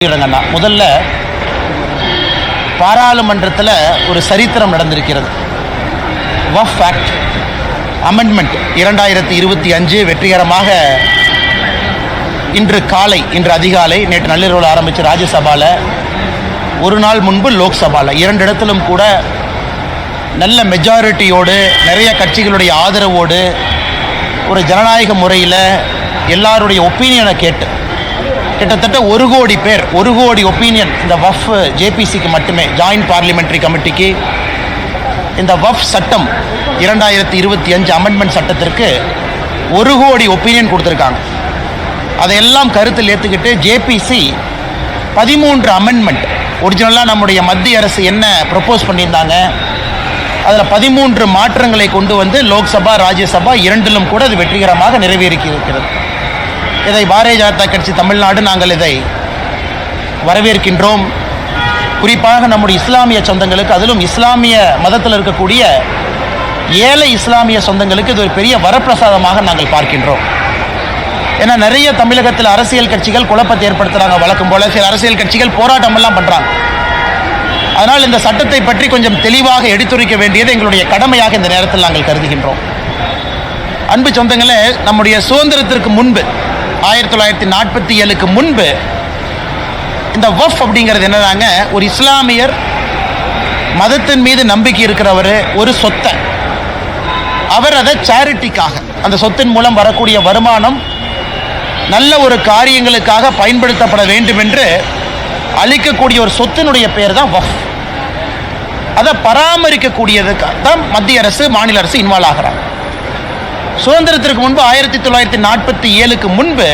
முதல்ல பாராளுமன்றத்தில் ஒரு சரித்திரம் நடந்திருக்கிறது. வக்ஃப் ஆக்ட் அமெண்ட்மெண்ட் 2025 வெற்றிகரமாக இன்று அதிகாலை நேற்று நள்ளிரவில் ஆரம்பித்த ராஜ்யசபாவில் ஒரு நாள் முன்பு லோக்சபாவில் 2 இடத்திலும் கூட நல்ல மெஜாரிட்டியோடு நிறைய கட்சிகளுடைய ஆதரவோடு ஒரு ஜனநாயக முறையில் எல்லாருடைய ஒப்பீனியனை கேட்டு கிட்டத்தட்ட 1 கோடி பேர் 1 கோடி ஒப்பீனியன் இந்த வக்ஃப் ஜேபிசிக்கு மட்டுமே ஜாயிண்ட் பார்லிமெண்ட்ரி கமிட்டிக்கு இந்த வக்ஃப் சட்டம் 2025 அமெண்ட்மெண்ட் சட்டத்திற்கு 1 கோடி ஒப்பீனியன் கொடுத்துருக்காங்க. அதையெல்லாம் கருத்தில் ஏற்றுக்கிட்டு ஜேபிசி 13 அமெண்ட்மெண்ட் ஒரிஜினலாக நம்முடைய மத்திய அரசு என்ன ப்ரப்போஸ் பண்ணியிருந்தாங்க அதில் 13 மாற்றங்களை கொண்டு வந்து லோக்சபா ராஜ்யசபா 2லும் கூட அது வெற்றிகரமாக நிறைவேறியிருக்கிறது. இதை பாரதிய ஜனதா கட்சி தமிழ்நாடு நாங்கள் இதை வரவேற்கின்றோம். குறிப்பாக நம்முடைய இஸ்லாமிய சொந்தங்களுக்கு, அதிலும் இஸ்லாமிய மதத்தில் இருக்கக்கூடிய ஏழை இஸ்லாமிய சொந்தங்களுக்கு இது ஒரு பெரிய வரப்பிரசாதமாக நாங்கள் பார்க்கின்றோம். ஏன்னா நிறைய தமிழகத்தில் அரசியல் கட்சிகள் குழப்பத்தை ஏற்படுத்துகிறாங்க. வழக்கம் போல சில அரசியல் கட்சிகள் போராட்டமெல்லாம் பண்ணுறாங்க. அதனால் இந்த சட்டத்தை பற்றி கொஞ்சம் தெளிவாக எடுத்துரைக்க வேண்டியது எங்களுடைய கடமையாக இந்த நேரத்தில் நாங்கள் கருதுகின்றோம். அன்பு சொந்தங்களே, நம்முடைய சுதந்திரத்திற்கு முன்பு 1947க்கு முன்பு இந்த வக்ஃப் அப்படிங்கிறது என்னதாங்க, ஒரு இஸ்லாமியர் மதத்தின் மீது நம்பிக்கை இருக்கிறவர் ஒரு சொத்தை அவர் அதை சேரிட்டிக்காக அந்த சொத்தின் மூலம் வரக்கூடிய வருமானம் நல்ல ஒரு காரியங்களுக்காக பயன்படுத்தப்பட வேண்டும் என்று அளிக்கக்கூடிய ஒரு சொத்தினுடைய பெயர் தான் வக்ஃப். அதை பராமரிக்கக்கூடியதுக்கு தான் மத்திய அரசு மாநில அரசு இன்வால்வ் ஆகிறாங்க. சுதந்திரத்திற்கு முன்பு 1947க்கு முன்பு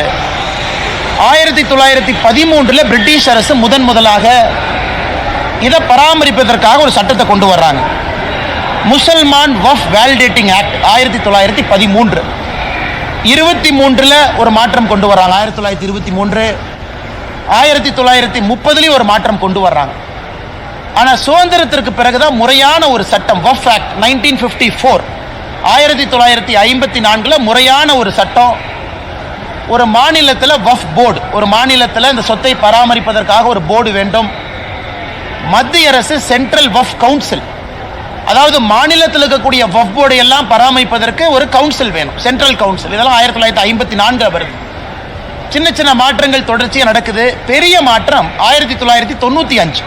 1913 பிரிட்டிஷ் அரசு முதலாக இதை பராமரிப்பதற்காக ஒரு சட்டத்தை கொண்டு வர்றாங்க. முசல்மான் வக்ஃப் வேலிடேட்டிங் ஆக்ட் 1913 23 ஒரு மாற்றம் கொண்டு வர்றாங்க. 1923 1930 ஒரு மாற்றம் கொண்டு வர்றாங்க. ஆனால் சுதந்திரத்திற்கு பிறகுதான் முறையான ஒரு சட்டம் வக்ஃப் ஆக்ட் 1954 1954 முறையான ஒரு சட்டம். ஒரு மாநிலத்தில் வக்ஃப் போர்டு, ஒரு மாநிலத்தில் இந்த சொத்தை பராமரிப்பதற்காக ஒரு போர்டு வேண்டும். மத்திய அரசு சென்ட்ரல் வக்ஃப் கவுன்சில், அதாவது மாநிலத்தில் இருக்கக்கூடிய வக்ஃப் போர்டு எல்லாம் பராமரிப்பதற்கு ஒரு கவுன்சில் வேணும், சென்ட்ரல் கவுன்சில். இதெல்லாம் 1954 வருது. சின்ன சின்ன மாற்றங்கள் தொடர்ச்சியாக நடக்குது. பெரிய மாற்றம் 1995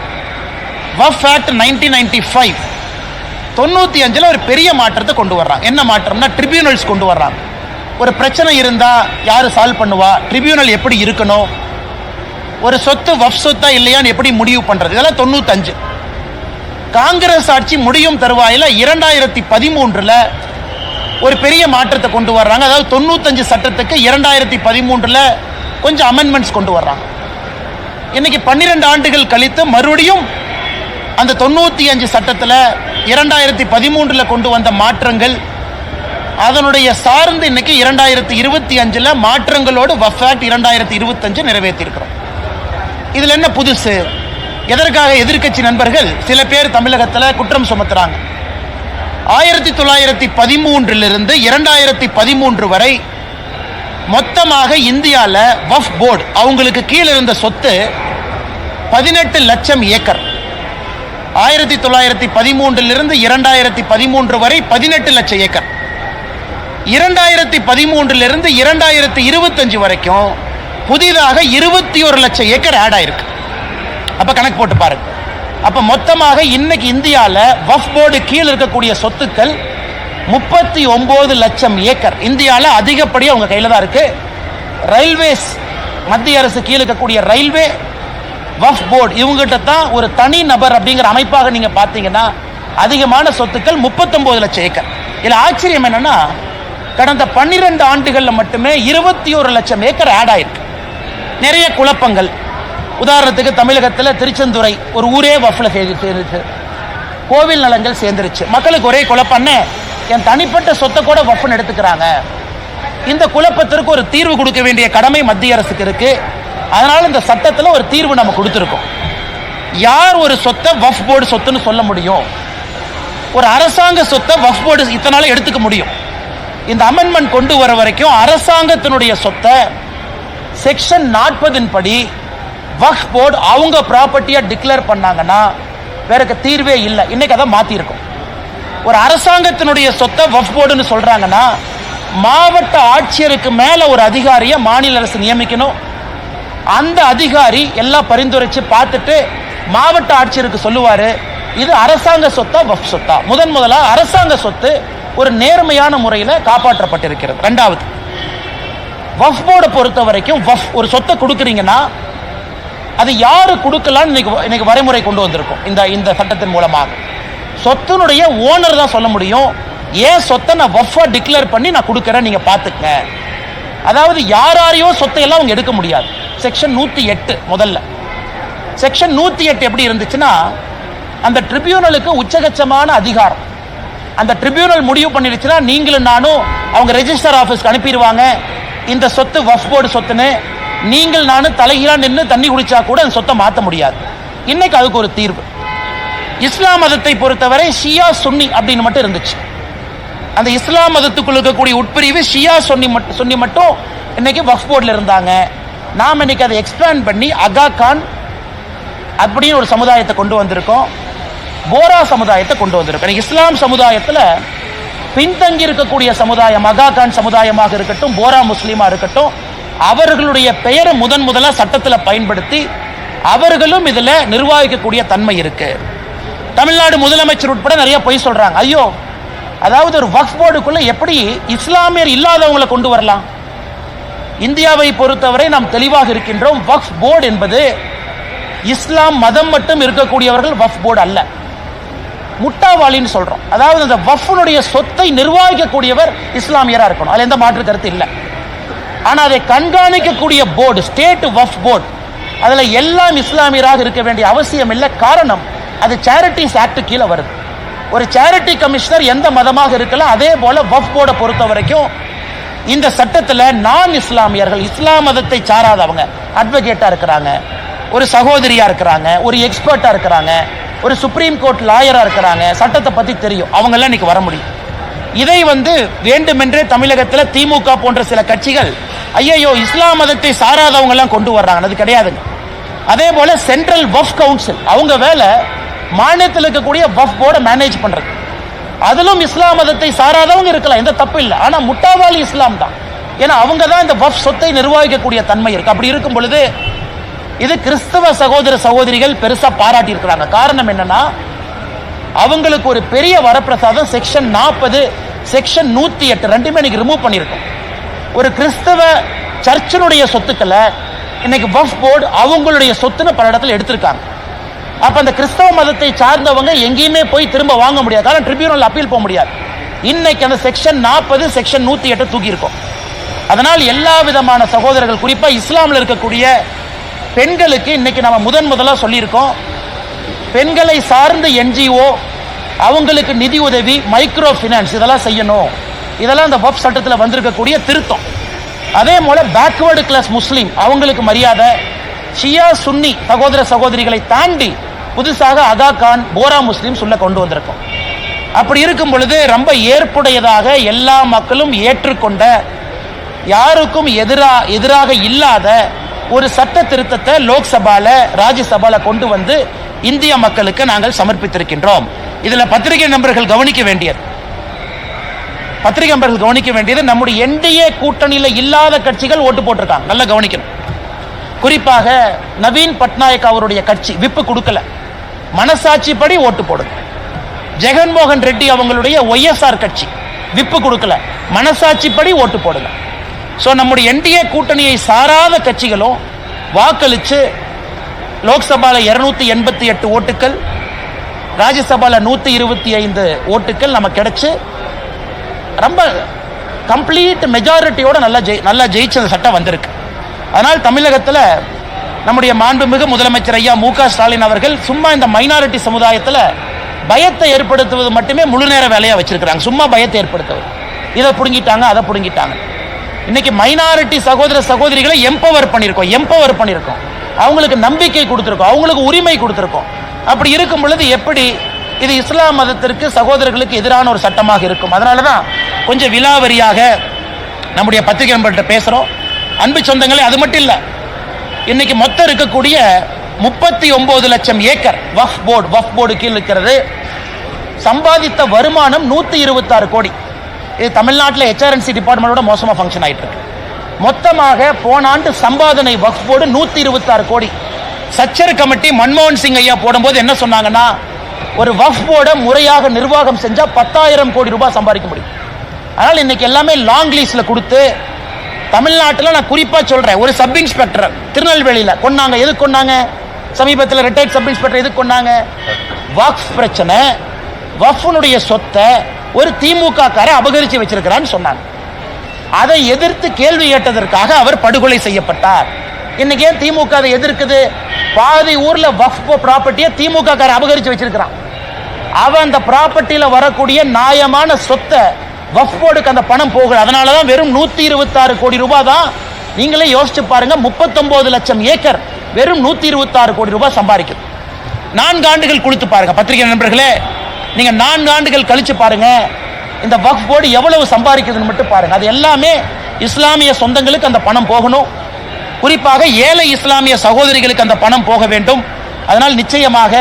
வக்ஃப் ஆக்ட் 1995 95 ஒரு பெரிய மாற்றத்தை கொண்டு வர்றாங்க. என்ன மாற்றம்னா ட்ரிபியூனல்ஸ் கொண்டு வர்றாங்க. ஒரு பிரச்சனை இருந்தால் யார் சால்வ் பண்ணுவா, ட்ரிபியூனல் எப்படி இருக்கணும், ஒரு சொத்து வக்ஃப் சொத்தா இல்லையான்னு எப்படி முடிவு பண்ணுறது, இதெல்லாம் 95. காங்கிரஸ் ஆட்சி முடியும் தருவாயில் 2013 ஒரு பெரிய மாற்றத்தை கொண்டு வர்றாங்க. அதாவது 95 சட்டத்துக்கு 2013 கொஞ்சம் அமெண்ட்மெண்ட்ஸ் கொண்டு வர்றாங்க. இன்னைக்கு 12 ஆண்டுகள் கழித்து மறுபடியும் அந்த 95 சட்டத்தில் 2013 கொண்டு வந்த மாற்றங்கள் அதனுடைய சார்ந்து இன்னைக்கு 2025 மாற்றங்களோடு வக்ஃப் ஆக்ட் 2025 நிறைவேற்றியிருக்கிறோம். இதில் என்ன புதுசு? எதற்காக எதிர்க்கட்சி நண்பர்கள் சில பேர் தமிழகத்தில் குற்றம் சுமத்துறாங்க. 1913 2013 வரை மொத்தமாக இந்தியாவில் வக்ஃப் போர்டு அவங்களுக்கு கீழே இருந்த சொத்து 18 லட்சம் ஏக்கர். 1913 2013 வரை 18 லட்சம் ஏக்கர். 2013 2025 வரைக்கும் புதிதாக 21 லட்சம் ஏக்கர் ஆட் ஆயிருக்கு. அப்ப கணக்கு போட்டு பாருங்க. அப்ப மொத்தமாக இன்னைக்கு இந்தியாவில் வக்ஃப் போர்டு கீழே இருக்கக்கூடிய சொத்துக்கள் 39 லட்சம் ஏக்கர். இந்தியாவில் அதிகப்படியாக அவங்க கையில் தான் இருக்கு. ரயில்வேஸ், மத்திய அரசு கீழே இருக்கக்கூடிய ரயில்வே, வக்ஃப் போர்டு இவங்ககிட்ட தான் ஒரு தனி நபர் அப்படிங்கிற அமைப்பாக நீங்க பார்த்தீங்கன்னா அதிகமான சொத்துக்கள் 39 லட்சம் ஏக்கர். இதுல ஆச்சரியம் என்னன்னா கடந்த 12 ஆண்டுகள்ல மட்டுமே 21 லட்சம் ஏக்கர் ஆட் ஆயிருக்கு. நிறைய குழப்பங்கள். உதாரணத்துக்கு தமிழகத்தில் திருச்செந்துறை ஒரு ஊரே வக்ஃப்ல சேர்ந்துச்சு, கோவில் நலங்கள் சேர்ந்துருச்சு. மக்களுக்கு ஒரே குழப்பம்னு என் தனிப்பட்ட சொத்தை கூட வக்ஃப்னு எடுத்துக்கிறாங்க. இந்த குழப்பத்திற்கு ஒரு தீர்வு கொடுக்க வேண்டிய கடமை மத்திய அரசுக்கு இருக்கு. அதனால இந்த சட்டத்தில் ஒரு தீர்வு நம்ம கொடுத்துருக்கோம். யார் ஒரு சொத்தை வக்ஃப் போர்டு சொத்துன்னு சொல்ல முடியும்? ஒரு அரசாங்க சொத்தை வக்ஃப் போர்டு இத்தனால எடுத்துக்க முடியும். இந்த அமெண்ட்மெண்ட் கொண்டு வர வரைக்கும் அரசாங்கத்தினுடைய சொத்தை செக்ஷன் 40 படி வக்ஃப் போர்டு அவங்க ப்ராப்பர்ட்டியா டிக்ளேர் பண்ணாங்கன்னா வேற தீர்வே இல்லை. இன்னைக்கு அதை மாத்திருக்கும். ஒரு அரசாங்கத்தினுடைய சொத்தை வக்ஃப் போர்டுன்னு சொல்றாங்கன்னா மாவட்ட ஆட்சியருக்கு மேல ஒரு அதிகாரியை மாநில அரசு நியமிக்கணும். அந்த அதிகாரி எல்லாம் பரிந்துரைச்சு பார்த்துட்டு மாவட்ட ஆட்சியருக்கு சொல்லுவாரு இது அரசாங்க சொத்தா வக்ஃப் சொத்தா. முதலா அரசாங்க சொத்து ஒரு நேர்மையான முறையில் காப்பாற்றப்பட்டிருக்கிறது. ரெண்டாவது, வக்ஃப் போர்டை பொறுத்த வரைக்கும் ஒரு சொத்தை கொடுக்குறீங்கன்னா அது யாரு கொடுக்கலான்னு இன்னைக்கு வரைமுறை கொண்டு வந்திருக்கும். இந்த சட்டத்தின் மூலமாக சொத்தினுடைய ஓனர் தான் சொல்ல முடியும், ஏன் சொத்தை நான் வக்ஃபா டிக்ளேர் பண்ணி நான் கொடுக்குறேன், நீங்க பாத்துக்க. அதாவது யாரையோ சொத்தை எல்லாம் அவங்க எடுக்க முடியாது. செக்ஷன் 108 முதல்ல செக்ஷன் 108 எப்படி இருந்துச்சுன்னா, அந்த ட்ரிபியூனலுக்கு உச்சகட்சமான அதிகாரம். அந்த ட்ரிபியூனல் முடிவு பண்ணிருச்சுன்னா நீங்களும் நானும் அவங்க ரெஜிஸ்டர் ஆஃபீஸ்க்கு அனுப்பிடுவாங்க, இந்த சொத்து வக்ஃப் போர்டு சொத்துன்னு. நீங்கள் நானும் தலைகீழா நின்று தண்ணி குடிச்சா கூட அந்த சொத்தை மாற்ற முடியாது. இன்னைக்கு அதுக்கு ஒரு தீர்வு. இஸ்லாம் மதத்தை பொறுத்தவரை ஷியா சுன்னி அப்படின்னு மட்டும் இருந்துச்சு. அந்த இஸ்லாம் மதத்துக்குள் இருக்கக்கூடிய உட்பிரிவு ஷியா சுன்னி மட்டும் இன்னைக்கு வக்ஃப் போர்டில் இருந்தாங்க. நாம் இன்னைக்கு அதை எக்ஸ்பேண்ட் பண்ணி அகா கான் அப்படின்னு ஒரு சமுதாயத்தை கொண்டு வந்திருக்கோம், போரா சமுதாயத்தை கொண்டு வந்திருக்கோம். இஸ்லாம் சமுதாயத்தில் பின்தங்கி இருக்கக்கூடிய சமுதாயம் அகா கான் சமுதாயமாக இருக்கட்டும், போரா முஸ்லீமா இருக்கட்டும், அவர்களுடைய பெயரை முதலாக சட்டத்தில் பயன்படுத்தி அவர்களும் இதில் நிர்வகிக்கக்கூடிய தன்மை இருக்கு. தமிழ்நாடு முதலமைச்சர் உட்பட நிறைய பொய் சொல்றாங்க. ஐயோ, அதாவது ஒரு வக்ஃப் போர்டுக்குள்ள எப்படி இஸ்லாமியர் இல்லாதவங்களை கொண்டு வரலாம்? இந்தியாவை பொறுத்தவரை நாம் தெளிவாக இருக்கின்றோம். வக்ஃப் போர்டு என்பது இஸ்லாம் மதம் மட்டும் இருக்கக்கூடியவர்கள் வக்ஃப் போர்டு அல்ல. முட்டாவாளின்னு சொல்றோம். அதாவது அந்த வக்ஃபுடைய சொத்தை நிர்வகிக்கக்கூடியவர் இஸ்லாமியரா இருக்கணும், அதுல எந்த மாற்று கருத்து இல்லை. ஆனா அதை கண்காணிக்கக்கூடிய போர்டு ஸ்டேட் வக்ஃப் போர்டு, அதுல எல்லாம் இஸ்லாமியராக இருக்க வேண்டிய அவசியம் இல்லை. காரணம், அது சேரிட்டிஸ் ஆக்ட் கீழே வருது. ஒரு சேரிட்டி கமிஷனர் எந்த மதமாக இருக்கலாம். அதே போல வக்ஃப் போர்டை பொறுத்த வரைக்கும் இந்த சட்டத்தில் நான் இஸ்லாமியர்கள், இஸ்லாம் மதத்தை சாராதவங்க அட்வொகேட்டா இருக்கிறாங்க, ஒரு சகோதரியா இருக்கிறாங்க, ஒரு எக்ஸ்பர்ட்டா இருக்கிறாங்க, ஒரு சுப்ரீம் கோர்ட் லாயரா இருக்கிறாங்க, சட்டத்தை பத்தி தெரியும், அவங்க எல்லாம் இன்னைக்கு வர முடியும். இதை வேண்டுமென்றே தமிழகத்தில் திமுக போன்ற சில கட்சிகள் ஐயோ இஸ்லாம் மதத்தை சாராதவங்க எல்லாம் கொண்டு வர்றாங்க, அது கிடையாதுங்க. அதே போல சென்ட்ரல் வக்ஃப் கவுன்சில் அவங்க வேலை மாநிலத்தில் இருக்கக்கூடிய வக்ஃப் போர்டை மேனேஜ் பண்றது. அதிலும் இஸ்லாம் மதத்தை சாராதவங்க இருக்கலாம், எந்த தப்பு இல்லை. ஆனா முட்டாவாளி இஸ்லாம் தான், ஏன்னா அவங்க தான் இந்த வக்ஃப் சொத்தை நிர்வகிக்கக்கூடிய தன்மை இருக்கு. அப்படி இருக்கும் பொழுது இது கிறிஸ்தவ சகோதர சகோதரிகள் பெருசா பாராட்டி இருக்கிறாங்க. காரணம் என்னன்னா, அவங்களுக்கு ஒரு பெரிய வரப்பிரசாதம் செக்ஷன் 40 செக்ஷன் 108 ரெண்டுமே இன்னைக்கு ரிமூவ் பண்ணியிருக்கோம். ஒரு கிறிஸ்தவ சர்ச்சினுடைய சொத்துக்களை இன்னைக்கு வக்ஃப் போர்டு அவங்களுடைய சொத்துன்னு பல இடத்துல எடுத்திருக்காங்க. அப்ப அந்த கிறிஸ்தவ மதத்தை சார்ந்தவங்க எங்கேயுமே போய் திரும்ப வாங்க முடியாது, காரணம் ட்ரிபியூனல் அப்பீல் போக முடியாது. இன்னைக்கு அந்த செக்ஷன் 40 செக்ஷன் 108 தூக்கி இருக்கும். அதனால் எல்லா விதமான சகோதரர்கள், குறிப்பா இஸ்லாமில் இருக்கக்கூடிய பெண்களுக்கு இன்னைக்கு நம்ம முதலா சொல்லியிருக்கோம், பெண்களை சார்ந்த என்ஜிஓ அவங்களுக்கு நிதி உதவி, மைக்ரோ பினான்ஸ் இதெல்லாம் செய்யணும். இதெல்லாம் அந்த வக்ஃப் சட்டத்தில் வந்திருக்கக்கூடிய திருத்தம். அதே போல பேக்வேர்டு கிளாஸ் முஸ்லீம் அவங்களுக்கு மரியாதை, ஷியா சுன்னி சகோதர சகோதரிகளை தாண்டி புதுசாக அகா கான் போரா முஸ்லீம் சொல்ல கொண்டு வந்திருக்கோம். அப்படி இருக்கும் பொழுது ரொம்ப ஏற்புடையதாக எல்லா மக்களும் ஏற்றுக்கொண்ட, யாருக்கும் எதிராக இல்லாத ஒரு சட்ட திருத்தத்தை லோக்சபால ராஜ்யசபால கொண்டு வந்து இந்திய மக்களுக்கு நாங்கள் சமர்ப்பித்திருக்கின்றோம். இதுல பத்திரிகை நண்பர்கள் கவனிக்க வேண்டியது நம்முடைய என்டிஏ கூட்டணியில இல்லாத கட்சிகள் ஓட்டு போட்டிருக்காங்க, நல்லா கவனிக்கணும். குறிப்பாக நவீன் பட்நாயக் அவருடைய கட்சி விப்பு கொடுக்கல, மனசாட்சிப்படி ஓட்டு போடுங்க. ஜெகன்மோகன் ரெட்டி அவங்களுடைய ஒய்எஸ்ஆர் கட்சி விப்பு கொடுக்கல, மனசாட்சிப்படி ஓட்டு போடுங்க. ஸோ நம்முடைய என்டிஏ கூட்டணியை சாராத கட்சிகளும் வாக்களித்து லோக்சபாவில் 288 ஓட்டுக்கள், ராஜ்யசபாவில் 125 ஓட்டுக்கள் நமக்கு கிடைச்சு ரொம்ப கம்ப்ளீட் மெஜாரிட்டியோட நல்லா ஜெயிச்ச சட்டம் வந்திருக்கு. அதனால் தமிழகத்தில் நம்முடைய மாண்புமிகு முதலமைச்சர் ஐயா மு.க. ஸ்டாலின் அவர்கள் சும்மா இந்த மைனாரிட்டி சமுதாயத்தில் பயத்தை ஏற்படுத்துவது மட்டுமே முழு நேர வேலையாக வச்சிருக்கிறாங்க. சும்மா பயத்தை ஏற்படுத்துவது, இதை பிடுங்கிட்டாங்க அதை பிடுங்கிட்டாங்க. இன்னைக்கு மைனாரிட்டி சகோதர சகோதரிகளை எம்பவர் பண்ணியிருக்கோம், அவங்களுக்கு நம்பிக்கை கொடுத்துருக்கோம், அவங்களுக்கு உரிமை கொடுத்துருக்கோம். அப்படி இருக்கும் பொழுது எப்படி இது இஸ்லாம் மதத்திற்கு சகோதரர்களுக்கு எதிரான ஒரு சட்டமாக இருக்கும்? அதனால தான் கொஞ்சம் விலாவரியாக நம்முடைய பத்திரிகை நண்பர்கிட்ட பேசுகிறோம். அன்பு சொந்தங்களே, அது மட்டும் இல்லை, இன்னைக்கு மொத்தம் இருக்கக்கூடிய 39 லட்சம் ஏக்கர் வக்ஃப் போர்டு கீழ் இருக்கிறது. சம்பாதித்த வருமானம் 126 கோடி. இது தமிழ்நாட்டில் HRNC டிபார்ட்மெண்டோட மோசமாக ஃபங்க்ஷன் ஆகிட்டு இருக்கு. மொத்தமாக போன ஆண்டு சம்பாதனை வக்ஃப் போர்டு 126 கோடி. சச்சர் கமிட்டி மன்மோகன் சிங் ஐயா போடும்போது என்ன சொன்னாங்கன்னா, ஒரு வக்ஃப் போர்டை முறையாக நிர்வாகம் செஞ்சா 10,000 கோடி ரூபாய் சம்பாதிக்க முடியும். அதனால் இன்னைக்கு எல்லாமே லாங் லீஸ்ல கொடுத்து தமிழ்நாட்டில் நான் குறிப்பாக சொல்றேன், ஒரு சப் இன்ஸ்பெக்டர் திருநெல்வேலியில் கொன்னாங்க. எது கொன்னாங்க? சமீபத்தில் ரிட்டையர்ட் சப் இன்ஸ்பெக்டர் எது கொன்னாங்க? வக்ஃப் பிரச்சனை, வக்ஃபுனுடைய சொத்தை ஒரு திமுக காரை அபகரிச்சு வச்சிருக்கிறான்னு சொன்னாங்க. அதை எதிர்த்து கேள்வி கேட்டதற்காக அவர் படுகொலை செய்யப்பட்டார். இன்னைக்கு ஏன் திமுக அதை எதிர்க்குது? பாதி ஊர்ல வக்ஃப் ப்ராப்பர்ட்டியை திமுக காரை அபகரிச்சு வச்சிருக்கிறான். அவன் அந்த ப்ராப்பர்ட்டியில வரக்கூடிய நியாயமான சொத்தை வக்ஃப் போர்டுக்கு அந்த பணம் போகல. அதனாலதான் வெறும் 126 கோடி ரூபாய் தான். நீங்களே யோசிச்சு பாருங்க, 39 லட்சம் ஏக்கர் வெறும் 126 கோடி ரூபாய் சம்பாதிக்குது. 4 ஆண்டுகள் கொடுத்து பாருங்க பத்திரிகை நண்பர்களே, நீங்க 4 ஆண்டுகள் கழிச்சு பாருங்க இந்த வக்ஃப் போர்டு எவ்வளவு சம்பாதிக்குதுன்னு மட்டும் பாருங்க. அது எல்லாமே இஸ்லாமிய சொந்தங்களுக்கு அந்த பணம் போகணும். குறிப்பாக ஏழை இஸ்லாமிய சகோதரிகளுக்கு அந்த பணம் போக வேண்டும். அதனால் நிச்சயமாக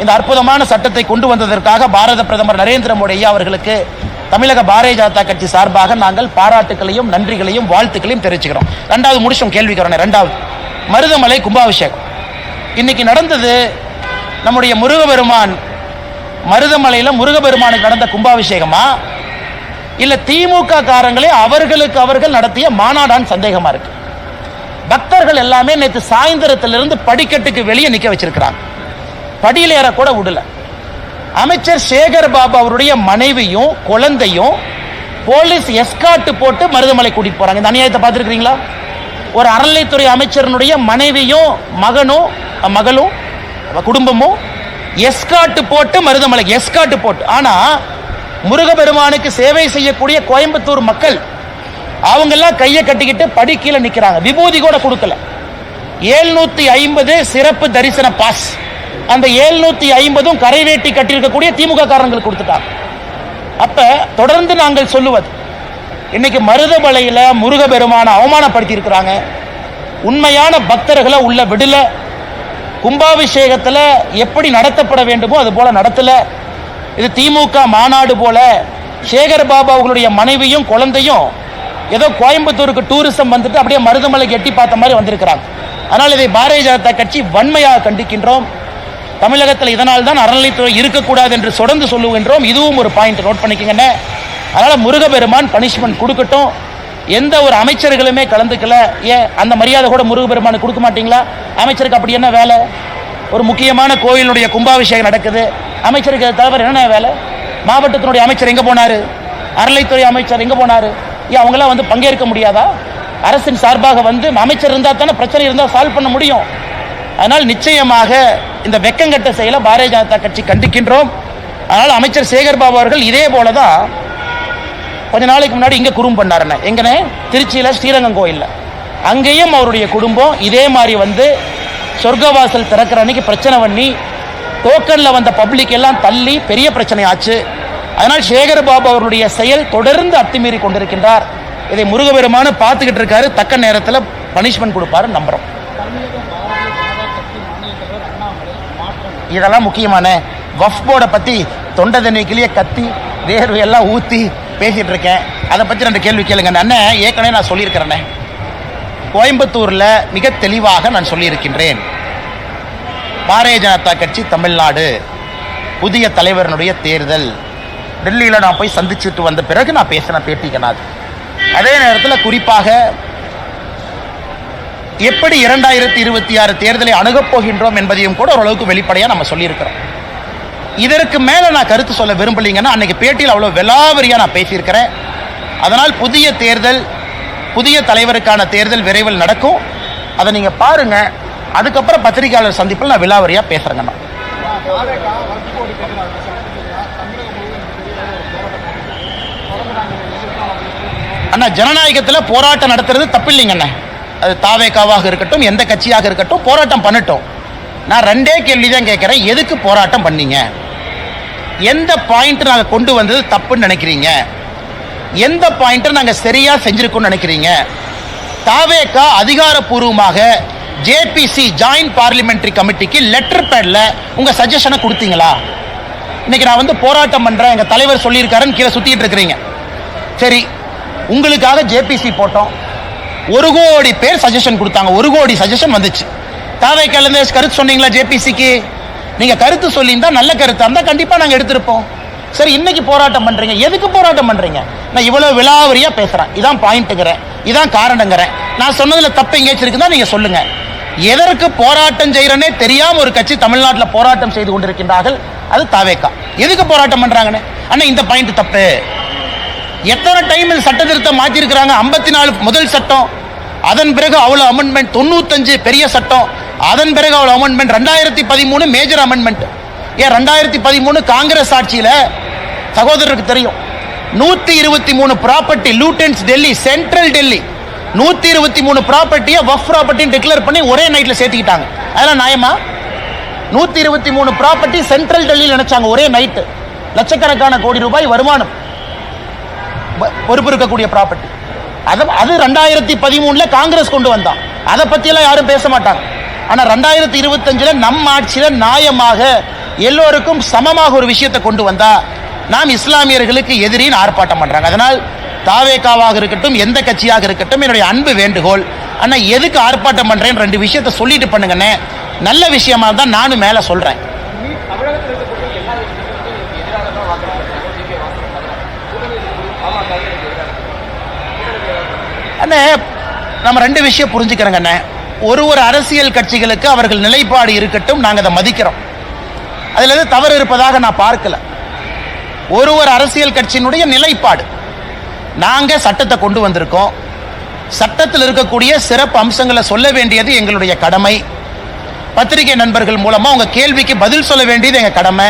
இந்த அற்புதமான சட்டத்தை கொண்டு வந்ததற்காக பாரத பிரதமர் நரேந்திர மோடி ஐயா அவர்களுக்கு தமிழக பாரதிய ஜனதா கட்சி சார்பாக நாங்கள் பாராட்டுகளையும் நன்றிகளையும் வாழ்த்துக்களையும் தெரிவிச்சுக்கிறோம். ரெண்டாவது முடிச்சோம் கேள்விக்கு வரணும். ரெண்டாவது மருதமலை கும்பாபிஷேகம் இன்னைக்கு நடந்தது. நம்முடைய முருகபெருமான் மருதமலையில் முருகபெருமானுக்கு நடந்த கும்பாபிஷேகமா இல்ல திமுக காரங்களே அவர்கள் நடத்திய மாநாடான்னு சந்தேகமா இருக்கு. பக்தர்கள் எல்லாமே நேற்று சாயந்தரத்திலிருந்து படிக்கட்டுக்கு வெளியே நிக்க வச்சிருக்கிறாங்க. படியில் ஏற கூட விடல. அமைச்சர் சேகர் பாபு அவருடைய மனைவியும் குழந்தையும் போலீஸ் எஸ்கார்ட் போட்டு மருதமலை கூட்டிட்டு போறாங்க. இந்த அநியாயத்தை பார்த்துருக்கீங்களா? ஒரு அறநிலைத்துறை அமைச்சரனுடைய மனைவியும் மகளும் குடும்பமும் எஸ்கார்ட் போட்டு மருதமலை எஸ்கார்ட் போட்டு. ஆனா முருகபெருமானுக்கு சேவை செய்யக்கூடிய கோயம்புத்தூர் மக்கள் அவங்க எல்லாம் கையை கட்டிக்கிட்டு படி கீழே நிக்கிறாங்க. விபூதி கூட கொடுக்கல. 750 சிறப்பு தரிசன பாஸ். அந்த 750 கரைவேட்டி கட்டியிருக்கக்கூடிய திமுக காரங்களுக்கு கொடுத்துட்டாங்க. அப்ப தொடர்ந்து நாங்கள் சொல்லுவது, இன்னைக்கு மருதமலையில முருகபெருமான அவமானப்படுத்தி இருக்கிறாங்க. உண்மையான பக்தர்களை உள்ள விடல. கும்பாபிஷேகத்தில் எப்படி நடத்தப்பட வேண்டுமோ அது போல நடத்தல. இது திமுக மாநாடு போல. சேகர் பாபு அவர்களுடைய மனைவியும் குழந்தையும் ஏதோ கோயம்புத்தூருக்கு டூரிசம் வந்துட்டு அப்படியே மருதமலைக்கு எட்டி பார்த்த மாதிரி வந்திருக்கிறாங்க. அதனால் இதை பாரதிய ஜனதா கட்சி வன்மையாக கண்டிக்கின்றோம். தமிழகத்தில் இதனால் தான் அறநிலைத்துறை இருக்கக்கூடாது என்று தொடர்ந்து சொல்லுகின்றோம். இதுவும் ஒரு பாயிண்ட் நோட் பண்ணிக்கங்க. அதனால முருகபெருமான் பனிஷ்மெண்ட் கொடுக்கட்டும். எந்த ஒரு அமைச்சர்களுமே கலந்துக்கல. ஏன் அந்த மரியாதை கூட முருகபெருமானுக்கு கொடுக்க மாட்டீங்களா? அமைச்சருக்கு அப்படி என்ன வேலை? ஒரு முக்கியமான கோயிலுடைய கும்பாபிஷேகம் நடக்குது, அமைச்சருக்கு தலைவர் என்ன வேலை? மாவட்டத்தினுடைய அமைச்சர் எங்க போனாரு? அறநிலைத்துறை அமைச்சர் எங்க போனாரு? ஏன் அவங்களாம் வந்து பங்கேற்க முடியாதா? அரசின் சார்பாக வந்து அமைச்சர் இருந்தா தானே பிரச்சனை இருந்தால் சால்வ் பண்ண முடியும். அதனால் நிச்சயமாக இந்த வெக்கங்கட்ட செயலை பாரதிய ஜனதா கட்சி கண்டிக்கின்றோம். அதனால் அமைச்சர் சேகர் பாபு அவர்கள் இதே போலதான் கொஞ்ச நாளைக்கு முன்னாடி இங்க குறும் பண்ணாருன்னு எங்கனே திருச்சியில ஸ்ரீரங்கம் கோயில்ல, அங்கேயும் அவருடைய குடும்பம் இதே மாதிரி வந்து சொர்க்கவாசல் திறக்கிற அன்னைக்கு பிரச்சனை பண்ணி டோக்கன்ல வந்த பப்ளிக் எல்லாம் தள்ளி பெரிய பிரச்சனை ஆச்சு. அதனால் சேகர் பாபு அவருடைய செயல் தொடர்ந்து அத்துமீறி கொண்டிருக்கின்றார். இதை முருகபெருமான பார்த்துக்கிட்டு இருக்காரு. தக்க நேரத்தில் பனிஷ்மெண்ட் கொடுப்பாரு நம்புறோம். இதெல்லாம் முக்கியமான வக்ஃப் போர்டை பத்தி தொண்டை தண்ணிக்கிலேயே கத்தி வேர்வை எல்லாம் ஊத்தி பேசிட்டு இருக்கேன். அதை பத்தி 2 கேள்வி கேளுங்க. அண்ணன் ஏற்கனவே நான் சொல்லியிருக்கிறேன். கோயம்புத்தூர்ல மிக தெளிவாக நான் சொல்லியிருக்கின்றேன். பாரதிய ஜனதா கட்சி தமிழ்நாடு புதிய தலைவரனுடைய தேர்தல் டெல்லியில் நான் போய் சந்திச்சுட்டு வந்த பிறகு நான் பேசின பேட்டிக்கனாது. அதே நேரத்தில் குறிப்பாக எப்படி 2026 தேர்தலை அணுகப் போகின்றோம் என்பதையும் கூட ஓரளவுக்கு வெளிப்படையாக நம்ம சொல்லியிருக்கிறோம். இதற்கு மேலே நான் கருத்து சொல்ல விரும்பலைங்கன்னா அன்னைக்கு பேட்டியில் அவ்வளோ விலாவரியாக நான் பேசியிருக்கிறேன். அதனால் புதிய தேர்தல், புதிய தலைவருக்கான தேர்தல் விரைவில் நடக்கும். அதை நீங்கள் பாருங்க. அதுக்கப்புறம் பத்திரிகையாளர் சந்திப்பில் நான் விலாவரியாக பேசுகிறேங்கண்ணா. அண்ணா ஜனநாயகத்தில் போராட்டம் நடத்துறது தப்பு இல்லைங்கண்ணா. அது தாவேகாவாக இருக்கட்டும், எந்த கட்சியாக இருக்கட்டும், போராட்டம் பண்ணட்டும். நான் 2 கேள்வி தான் கேட்குறேன். எதுக்கு போராட்டம் பண்ணீங்க? எந்த பாயிண்ட் நாங்கள் கொண்டு வந்தது தப்புன்னு நினைக்கிறீங்க? எந்த பாயிண்ட்டை நாங்கள் சரியாக செஞ்சுருக்கோம்னு நினைக்கிறீங்க? தாவேகா அதிகாரப்பூர்வமாக ஜேபிசி ஜாயிண்ட் பார்லிமெண்டரி கமிட்டிக்கு லெட்டர் பேட்ல உங்க சஜஷனை கொடுத்தீங்களா? இன்னைக்கு நான் வந்து போராட்டம் பண்றேன், எங்க தலைவர் சொல்லியிருக்காருன்னு கீழே சுத்திட்டு இருக்கிறீங்க. சரி, உங்களுக்காக ஜேபிசி போட்டோம், 1 கோடி பேர் சஜஷன் கொடுத்தாங்க, 1 கோடி சஜஷன் வந்துச்சு. தாவேக்கால கருத்து சொன்னீங்களா ஜேபிசிக்கு? நீங்க கருத்து சொல்லியிருந்தா, நல்ல கருத்தா இருந்தா கண்டிப்பா நாங்க எடுத்திருப்போம். சரி, இன்னைக்கு போராட்டம் பண்றீங்க, எதுக்கு போராட்டம் பண்றீங்க? நான் இவ்வளவு விலாவரியா பேசுறேன், இதான் பாயிண்ட்ங்கிறேன், இதான் காரணங்கிறேன். நான் சொன்னதுல தப்பு எங்கேயாச்சும் இருக்குதா நீங்க சொல்லுங்க. எதற்கு போராட்டம் செய்யறனே தெரியாம ஒரு கட்சி தமிழ்நாட்டில் போராட்டம் செய்து கொண்டிருக்கின்றார்கள், அது தாவேக்கா. எதுக்கு போராட்டம் பண்றாங்கன்னு அண்ணா இந்த பாயிண்ட் தப்பு. எத்தனை டைம் சட்ட திருத்தம் மாத்தி இருக்கிறாங்க? 54 முதல் சட்டம், அதன் பிறகு அவ்வளவு அமெண்ட்மெண்ட், 95 பெரிய சட்டம், அதன் பிறகு அவ்வளவு அமெண்ட்மெண்ட், 2013 மேஜர் அமெண்ட்மெண்ட். ஏன் 2013 காங்கிரஸ் ஆட்சியில சகோதரருக்கு தெரியும், 123 ப்ராப்பர்ட்டி லூட்டன்ஸ் டெல்லி, சென்ட்ரல் டெல்லி 123 ப்ராப்பர்ட்டியை வஃப் ப்ராப்பர்ட்டின்னு டிக்ளேர் பண்ணி ஒரே நைட்ல சேர்த்துக்கிட்டாங்க. அதெல்லாம் நியாயமா? 123 ப்ராப்பர்ட்டி சென்ட்ரல் டெல்லியில் நினைச்சாங்க ஒரே நைட்டு. லட்சக்கணக்கான கோடி ரூபாய் வருமானம் பொறுப்பு இருக்கக்கூடிய ப்ராப்பர்ட்டி. அது 2013 காங்கிரஸ் கொண்டு வந்தான். அதை பத்தியெல்லாம் யாரும் பேச மாட்டாங்க. ஆனா 2025 நம் ஆட்சியில நியாயமாக எல்லோருக்கும் சமமாக ஒரு விஷயத்தை கொண்டு வந்தா நாம் இஸ்லாமியர்களுக்கு எதிரின்னு ஆர்ப்பாட்டம் பண்றாங்க. அதனால் தாவேக்காவாக இருக்கட்டும், எந்த கட்சியாக இருக்கட்டும், என்னுடைய அன்பு வேண்டுகோள், அண்ணா எதுக்கு ஆர்ப்பாட்டம் பண்றேன்னு 2 விஷயத்தை சொல்லிட்டு பண்ணுங்கண்ணே. நல்ல விஷயமா தான் நானும் மேல சொல்றேன். அண்ணே, நம்ம 2 விஷயம் புரிஞ்சுக்கிறோங்க அண்ணே. ஒரு அரசியல் கட்சிகளுக்கு அவர்கள் நிலைப்பாடு இருக்கட்டும், நாங்கள் அதை மதிக்கிறோம். அதுல எது தவறு இருப்பதாக நான் பார்க்கல. ஒரு அரசியல் கட்சியினுடைய நிலைப்பாடு, நாங்க சட்டத்தை கொண்டு வந்திருக்கோம், சட்டத்தில் இருக்கக்கூடிய சிறப்பு அம்சங்களை சொல்ல வேண்டியது எங்களுடைய கடமை. பத்திரிகை நண்பர்கள் மூலமா உங்க கேள்விக்கு பதில் சொல்ல வேண்டியது எங்க கடமை.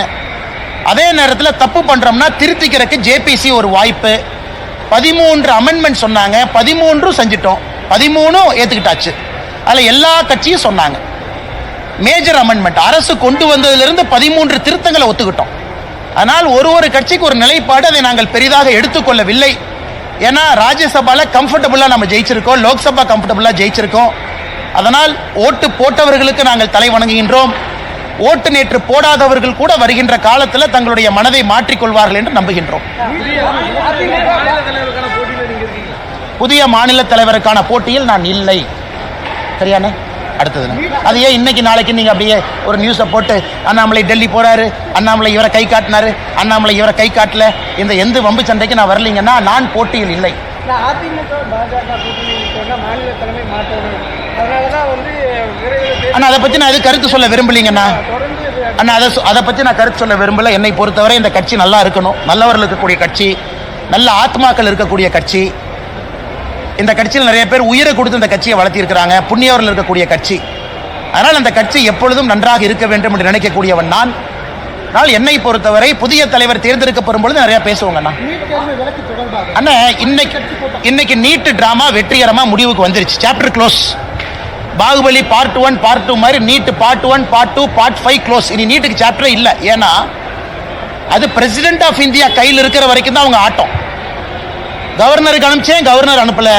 அதே நேரத்தில் தப்பு பண்றோம்னா திருத்திக்கிறதுக்கு ஜேபிசி ஒரு வாய்ப்பு. 13 அமெண்ட்மெண்ட் சொன்னாங்க, 13 செஞ்சிட்டோம், 13 ஏத்துக்கிட்டாச்சு. அதுல எல்லா கட்சியும் சொன்னாங்க. மேஜர் அமெண்ட்மெண்ட் அரசு கொண்டு வந்ததிலிருந்து 13 திருத்தங்களை ஒத்துக்கிட்டோம். ஆனால் ஒரு கட்சிக்கு ஒரு நிலைப்பாடு, அதை நாங்கள் பெரிதாக எடுத்துக்கொள்ளவில்லை. ஏன்னா ராஜ்யசபால கம்ஃபர்டபுளா நம்ம ஜெயிச்சிருக்கோம், லோக்சபா கம்ஃபர்டபுளா ஜெயிச்சிருக்கோம். அதனால் ஓட்டு போட்டவர்களுக்கு நாங்கள் தலை வணங்குகின்றோம். ஓட்டு நேற்று போடாதவர்கள் கூட வருகின்ற காலத்தில் தங்களுடைய மனதை மாற்றிக்கொள்வார்கள் என்று நம்புகின்றோம். புதிய மாநில தலைவருக்கான போட்டியில் நான் இல்லை. சரியானே? அடுத்தது அது ஏன் இன்னைக்கு நாளைக்கு நீங்க அப்படியே ஒரு நியூஸை போட்டு அண்ணாமலை டெல்லி போறாரு, அண்ணாமலை இவரை கை காட்டினாரு, அண்ணாமலை இவரை கை காட்டல, இந்த எந்த வம்பு சண்டைக்கு நான் வரலீங்கன்னா நான் போட்டியில் இல்லை. அண்ணா அதை பத்தி நான் கருத்து சொல்ல விரும்பலீங்கண்ணா. அண்ணா அதை பத்தி நான் கருத்து சொல்ல விரும்பல. என்னை பொறுத்தவரை இந்த கட்சி நல்லா இருக்கணும், நல்லவர்கள் இருக்கக்கூடிய கட்சி, நல்ல ஆத்மாக்கள் இருக்கக்கூடிய கட்சி. இந்த கட்சியில் நிறைய பேர் உயிரை கொடுத்து இந்த கட்சியை வளர்த்திருக்கிறாங்க, புண்ணியவர்கள் இருக்கக்கூடிய கட்சி. அதனால் அந்த கட்சி எப்பொழுதும் நன்றாக இருக்க வேண்டும் என்று நினைக்கக்கூடியவன் நான். ஆனால் என்னை பொறுத்தவரை புதிய தலைவர் தேர்ந்தெடுக்கப்படும் பொழுது நிறைய பேசுவாங்க. அண்ணா இன்னைக்கு நீட் டிராமா வெற்றிகரமா முடிவுக்கு வந்துருச்சு. Chapter close. Baahubali part 1 part 2 மாதிரி NEET part 1 part 2 part 5 close. இனி நீட்டுக்கு சாப்டர் இல்லை. ஏன்னா அது பிரசிடென்ட் ஆஃப் இந்தியா கையில் இருக்கிற வரைக்கும் தான் அவங்க ஆட்டம். கவர்னருக்கு அனுப்பிச்சேன், கவர்னர் அனுப்பல.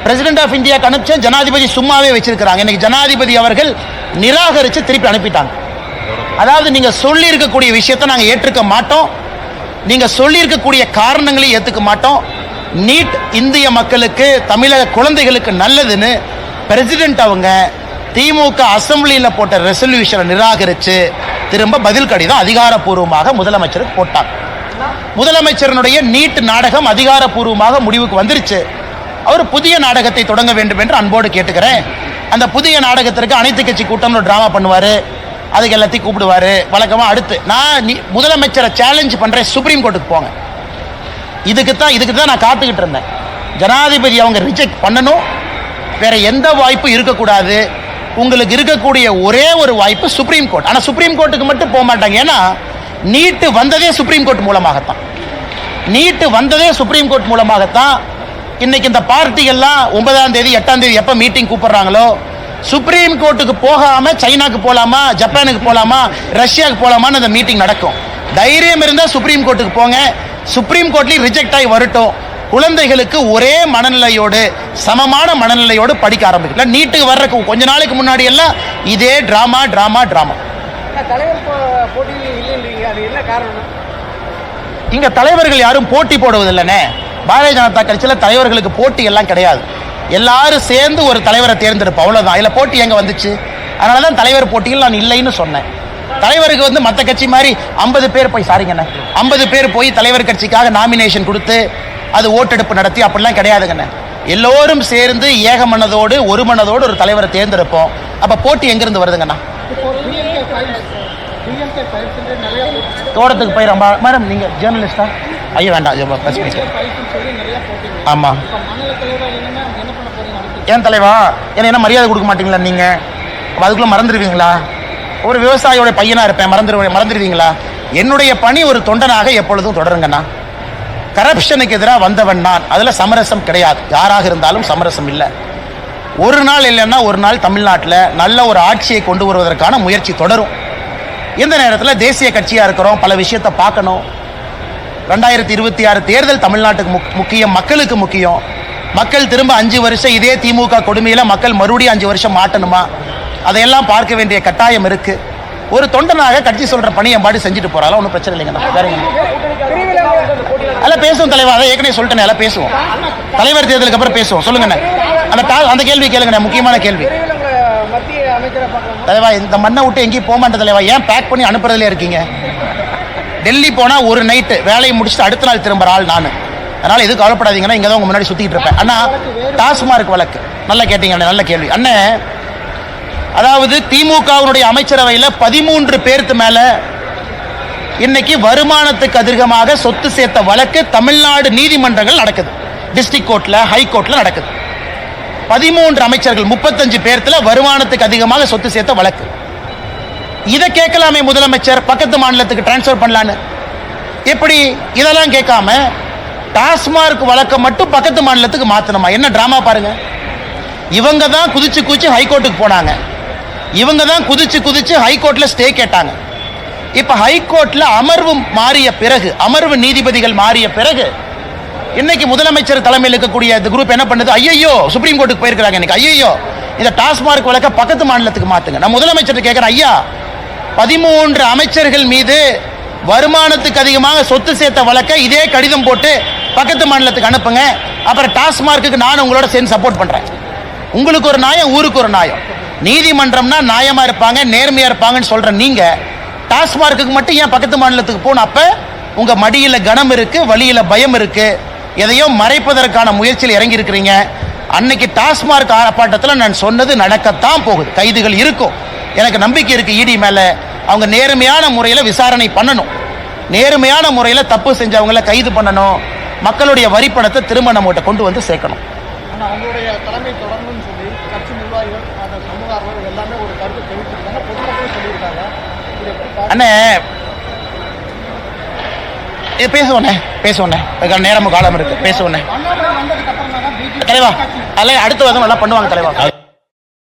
பிரசிடென்ட் ஆஃப் இந்தியா அனுப்பிச்சேன், ஜனாதிபதி சும்மாவே வச்சிருக்கிறாங்க. இன்னைக்கு ஜனாதிபதி அவர்கள் நிராகரித்து திருப்பி அனுப்பிட்டாங்க. அதாவது நீங்க சொல்லி இருக்கக்கூடிய விஷயத்தை நாங்கள் ஏற்றுக்க மாட்டோம், நீங்க சொல்லி இருக்கக்கூடிய காரணங்களை ஏற்றுக்க மாட்டோம். நீட் இந்திய மக்களுக்கு, தமிழக குழந்தைகளுக்கு நல்லதுன்னு பிரசிடென்ட் அவங்க திமுக அசம்பிளியில் போட்ட ரெசல்யூஷனை நிராகரித்து திரும்ப பதில் கடிதம் அதிகாரப்பூர்வமாக முதலமைச்சருக்கு போட்டாங்க. முதலமைச்சரனுடைய நீட் நாடகம் அதிகாரப்பூர்வமாக முடிவுக்கு வந்துருச்சு. அவர் புதிய நாடகத்தை தொடங்க வேண்டும் என்று அன்போடு கேட்டுக்கிறேன். அந்த புதிய நாடகத்திற்கு அனைத்து கட்சி கூட்டம் டிராமா பண்ணுவார், அதுக்கு எல்லாத்தையும் கூப்பிடுவார் வழக்கமாக. அடுத்து நான் முதலமைச்சரை சேலஞ்ச் பண்ணுறேன், சுப்ரீம் கோர்ட்டுக்கு போங்க. இதுக்கு தான் நான் காத்துக்கிட்டு இருந்தேன். ஜனாதிபதி அவங்க ரிஜெக்ட் பண்ணணும், வேற எந்த வாய்ப்பு இருக்கக்கூடாது. உங்களுக்கு இருக்கக்கூடிய ஒரே ஒரு வாய்ப்பு சுப்ரீம் கோர்ட். ஆனால் சுப்ரீம் கோர்ட்டுக்கு மட்டும் போக மாட்டாங்க. ஏன்னா நீட்டு வந்ததே சுப்ரீம் கோர்ட் மூலமாகத்தான். நீட்டு வந்ததே சுப்ரீம் கோர்ட் மூலமாகத்தான். இன்னைக்கு இந்த பார்ட்டிகள்லாம் 9ஆம் தேதி 8ஆம் தேதி எப்போ மீட்டிங் கூப்பிடுறாங்களோ, சுப்ரீம் கோர்ட்டுக்கு போகாம சைனாக்கு போலாமா, ஜப்பானுக்கு போலாமா, ரஷ்யாவுக்கு போலாமான்னு அந்த மீட்டிங் நடக்கும். தைரியம் இருந்தால் சுப்ரீம் கோர்ட்டுக்கு போங்க. சுப்ரீம் கோர்ட்லயும் ரிஜெக்ட் ஆகி வரட்டும். குழந்தைகளுக்கு ஒரே மனநிலையோடு சமமான மனநிலையோடு படிக்க ஆரம்பிக்கல. நீட்டுக்கு வர்றதுக்கு கொஞ்ச நாளைக்கு முன்னாடி எல்லாம் இதே டிராமா டிராமா டிராமா. தலைவர் போட்டியில் இல்லைன்றீங்க, அது என்ன காரணம்? இங்க தலைவர்கள் யாரும் போட்டி போடுவதில்லைனே. பாரதிய ஜனதா கட்சியில் தலைவர்களுக்கு போட்டி எல்லாம் கிடையாது. எல்லாரும் சேர்ந்து ஒரு தலைவரை தேர்ந்தெடுப்போம், அவ்வளவுதான். இதுல போட்டி எங்க வந்துச்சு? அதனாலதான் தலைவர் போட்டியில் நான் இல்லைன்னு சொன்னேன். தலைவருக்கு வந்து மற்ற கட்சி மாதிரி 50 பேர் போய் 50 பேர் போய் தலைவர் கட்சிக்காக நாமினேஷன் கொடுத்து அது ஓட்டெடுப்பு நடத்தி அப்படிலாம் கிடையாதுங்கண்ணே. எல்லோரும் சேர்ந்து ஏக மனதோடு ஒரு மனதோடு ஒரு தலைவரை தேர்ந்தெடுப்போம். அப்ப போட்டி எங்கிருந்து வருதுங்கண்ணா? தோட்டத்துக்கு போய் மேடம் நீங்க ஜேர்னலிஸ்டா? ஐயா வேண்டாம். ஆமா ஏன் தலைவா என்ன மரியாதை கொடுக்க மாட்டீங்களா நீங்க? அதுக்குள்ள மறந்துடுவீங்களா? ஒரு விவசாயியோட பையனா இருப்பேன், மறந்துடுவீங்களா? என்னுடைய பணி ஒரு தொண்டனாக எப்பொழுதும் தொடருங்கண்ணா. கரப்ஷனுக்கு எதிராக வந்தவன் நான். அதுல சமரசம் கிடையாது. யாராக இருந்தாலும் சமரசம் இல்லை. ஒரு நாள் இல்லைன்னா ஒரு நாள் தமிழ்நாட்டில் நல்ல ஒரு ஆட்சியை கொண்டு வருவதற்கான முயற்சி தொடரும். இந்த நேரத்தில் தேசிய கட்சியா இருக்கிறோம், பல விஷயத்தை பார்க்கணும். 2026 தேர்தல் தமிழ்நாட்டுக்கு முக்கியம், மக்களுக்கு முக்கியம். மக்கள் திரும்ப 5 வருஷம் இதே திமுக கொடுமையில மக்கள் மறுபடியும் 5 வருஷம் மாட்டணுமா? அதையெல்லாம் பார்க்க வேண்டிய கட்டாயம் இருக்கு. ஒரு தொண்டனாக கட்சி சொல்ற பணியை பாடி செஞ்சுட்டு போறாலும் ஒன்றும் பிரச்சனை இல்லைங்க. அல்ல பேசுவோம் தலைவா, அதை ஏற்கனவே சொல்லிட்டேன். எல்லாம் பேசுவோம், தலைவர் தேர்தலுக்கு அப்புறம் பேசுவோம். சொல்லுங்க அந்த கேள்வி கேளுங்க, முக்கியமான கேள்வி. தலைவா இந்த மண்ணை விட்டு எங்கேயும் போக மாட்டேன் தலைவா. ஏன் பேக் பண்ணி அனுப்புறதுல இருக்கீங்க? டெல்லி போனா ஒரு நைட்டு வேலையை முடிச்சுட்டு அடுத்த நாள் திரும்புற ஆள் நான். அதனால எதுவும் கவலைப்படாதீங்கன்னா இங்க தான் உங்க முன்னாடி சுத்திட்டு இருப்பேன். அண்ணா டாஸ்மார்க் வழக்கு நல்லா கேட்டீங்க, நல்ல கேள்வி அண்ணே. அதாவது திமுகவினுடைய அமைச்சரவையில் 13 பேருக்கு மேல இன்னைக்கு வருமானத்துக்கு அதிகமாக சொத்து சேர்த்த வழக்கு தமிழ்நாடு நீதிமன்றங்கள் நடக்குது. டிஸ்ட்ரிக்ட் கோர்ட்ல, ஹை கோர்ட்ல நடக்குது. 13 அமைச்சர்கள் 35 பேர்த்துல வருமானத்துக்கு அதிகமாக சொத்து சேர்த்த வழக்கு. இதை கேட்கலாமே முதலமைச்சர், பக்கத்து மாநிலத்துக்கு டிரான்ஸ்பர் பண்ணலான்னு. எப்படி இதெல்லாம் கேட்காம டாஸ்மார்க் வழக்கை மட்டும் பக்கத்து மாநிலத்துக்கு மாத்தணுமா? என்ன டிராமா பாருங்க. இவங்க தான் குதிச்சு ஹைகோர்ட்டுக்கு போனாங்க. இவங்க தான் குதிச்சு ஹைகோர்ட்ல ஸ்டே கேட்டாங்க. இப்ப ஹைகோர்ட்ல அமர்வு மாறிய பிறகு, அமர்வு நீதிபதிகள் மாறிய பிறகு இன்னைக்கு முதலமைச்சர் தலைமையில் இருக்கக்கூடிய இந்த குரூப் என்ன பண்ணுது? ஐயோ சுப்ரீம் கோர்ட்டுக்கு போயிருக்கிறாங்க. இன்னைக்கு ஐயோ இந்த டாஸ்மார்க் வழக்க பக்கத்து மாநிலத்துக்கு மாத்துங்க. நான் முதலமைச்சர் கேட்கிறேன், ஐயா 13 அமைச்சர்கள் மீது வருமானத்துக்கு அதிகமாக சொத்து சேர்த்த வழக்க இதே கடிதம் போட்டு பக்கத்து மாநிலத்துக்கு அனுப்புங்க. அப்புறம் டாஸ்மார்க்கு நான் உங்களோட சேர்ந்து சப்போர்ட் பண்றேன். உங்களுக்கு ஒரு நியாயம், ஊருக்கு ஒரு நியாயம். நீதிமன்றம்னா நியாயமா இருப்பாங்க, நேர்மையா இருப்பாங்கன்னு சொல்ற நீங்க டாஸ்மார்க்கு மட்டும் ஏன் பக்கத்து மாநிலத்துக்கு போகணும்? அப்ப உங்க மடியில கனம் இருக்கு, வழியில பயம் இருக்கு. எதையோ மறைப்பதற்கான முயற்சியில் இறங்கி இருக்கிறீங்க. அன்னைக்கு டாஸ்மார்க் ஆர்ப்பாட்டத்தில் நான் சொன்னது நடக்கத்தான் போகுது. கைதுகள் இருக்கும், எனக்கு நம்பிக்கை இருக்கு. இடி மேல அவங்க நேர்மையான முறையில் விசாரணை பண்ணணும். நேர்மையான முறையில் தப்பு செஞ்சவங்களை கைது பண்ணணும். மக்களுடைய வரிப்பணத்தை திரும்ப நம்மகிட்ட கொண்டு வந்து சேர்க்கணும். அவங்களுடைய தலைமை தொடரணும்னு சொல்லி கட்சி நிர்வாகிகள், சமூக ஆர்வலர்கள் எல்லாமே ஒரு கருத்து தெரிவிச்சிருக்காங்க, பொதுமக்களும் சொல்லியிருக்காங்க. அண்ணே பேசுவோண்ணே நேரமும் காலம் இருக்கு, பேசுவோண்ணே தலைவா. அல்ல அடுத்து வந்து நல்லா பண்ணுவாங்க தலைவா.